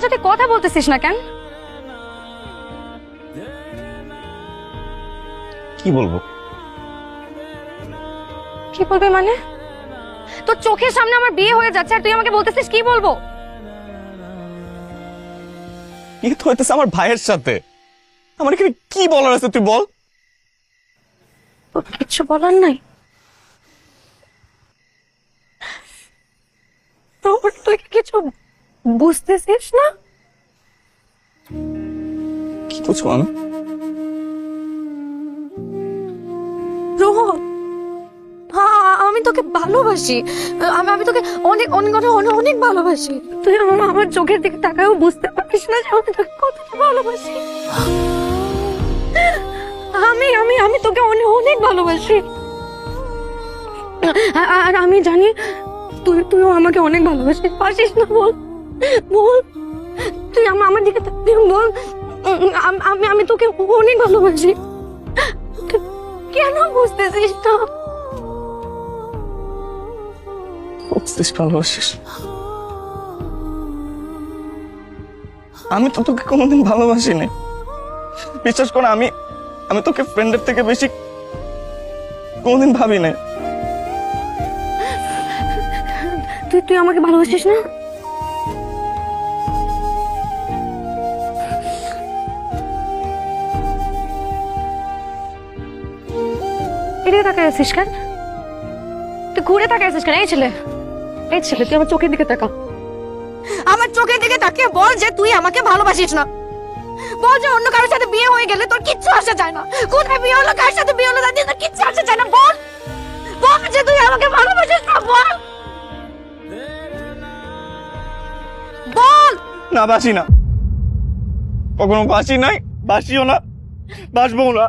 আচ্ছা তুই কথা বলতেছিস না কেন? কি বলবো? কি বলবি মানে? তোর চোখের সামনে আমার বিয়ে হয়ে যাচ্ছে আর তুই আমাকে বলতেছিস কি বলবো? বিয়ে তো হইতেছে আমার ভাইয়ের সাথে। আমার এখানে কি বলার আছে তুই বল। তোর কিছু বলার নাই? তুই কিছু বুঝতেছিস না? কি বুঝবো আমি? রোহন, আমি তোকে ভালোবাসি। আমি তোকে অনেক অনেক অনেক অনেক অনেক ভালোবাসি। তুই আমার চোখের দিকে তাকায়ও বুঝতে পারিস না যে আমি তোকে কতটা ভালোবাসি। আমি আমি আমি তোকে অনেক অনেক ভালোবাসি। আর আমি জানি তুইও আমাকে অনেক ভালোবাসিস। পারছিস না? বল বল, তুই আমার দিকে তাকিয়ে বল আমি আমি তোকে অনেক ভালোবাসি। কেন বুঝতেছিস না? বুঝতেছিস ভালোবাসিস? আমি তো তোকে কোনোদিন ভালোবাসি নাই। বিশ্বাস কর, আমি আমি তোকে ফ্রেন্ডের থেকে বেশি কোনোদিন ভাবি নাই। তুই আমাকে ভালোবাসিস না? এদিকে তাকায় আছিস কেন? তুই ঘুরে তাকায় আছিস কেন? এই ছেলে তুই আমার চোখের দিকে তাকা। আমার চোখের দিকে তাকিয়ে বল যে তুই আমাকে ভালোবাসিস না। বল যে অন্য কারোর সাথে বিয়ে হয়ে গেলে তোর কিচ্ছু আসে যায় না। কোথায় বিয়ে হলো, কার সাথে বিয়ে হলো, তাদের তোর কিচ্ছু আসে যায় না। বল বল যে তুই আমাকে ভালোবাসিস না। বল বল। না, বাসি না, কখনো বাসি নাই, বাসিও না, বাসবো না।